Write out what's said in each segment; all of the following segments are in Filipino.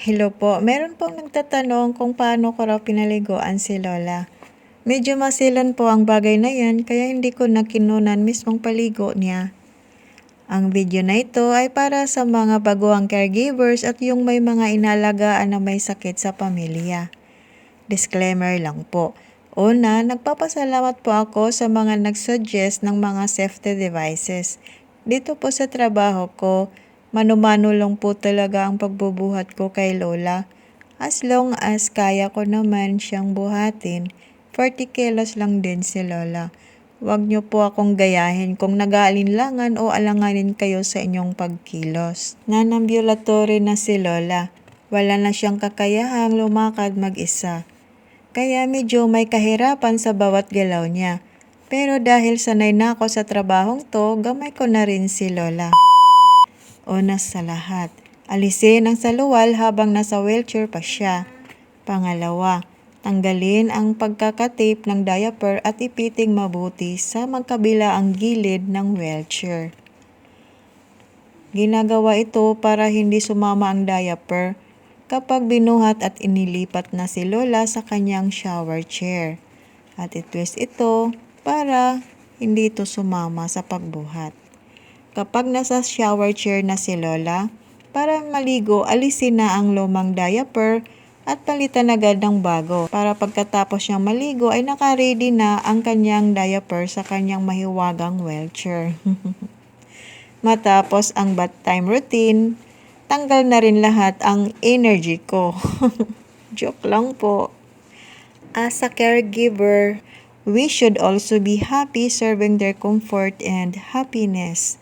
Hello po, meron pong nagtatanong kung paano ko raw pinaliguan si Lola. Medyo masilan po ang bagay na yan kaya hindi ko na kinunan mismong paligo niya. Ang video na ito ay para sa mga baguhang caregivers at yung may mga inalagaan na may sakit sa pamilya. Disclaimer lang po. Una, nagpapasalamat po ako sa mga nagsuggest ng mga safety devices. Dito po sa trabaho ko, mano-mano lang po talaga ang pagbubuhat ko kay Lola. As long as kaya ko naman siyang buhatin, 40 kilos lang din si Lola. Huwag niyo po akong gayahin kung nag-aalinlangan o alanganin kayo sa inyong pagkilos. Nanambulatory na si Lola. Wala na siyang kakayahang lumakad mag-isa. Kaya medyo may kahirapan sa bawat galaw niya. Pero dahil sanay na ako sa trabahong to, gamay ko na rin si Lola. Una sa lahat, alisin ang saluwal habang nasa wheelchair pa siya. Pangalawa, tanggalin ang pagkakatape ng diaper at ipiting mabuti sa magkabila ang gilid ng wheelchair. Ginagawa ito para hindi sumama ang diaper kapag binuhat at inilipat na si Lola sa kanyang shower chair. At itwist ito para hindi ito sumama sa pagbuhat. Kapag nasa shower chair na si Lola, para maligo, alisin na ang lumang diaper at palitan agad ng bago. Para pagkatapos niyang maligo ay naka-ready na ang kanyang diaper sa kanyang mahiwagang wheelchair. Matapos ang bath time routine, tanggal na rin lahat ang energy ko. Joke lang po. As a caregiver, we should also be happy serving their comfort and happiness.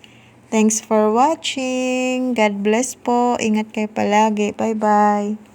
Thanks for watching. God bless po. Ingat kayo palagi. Bye-bye.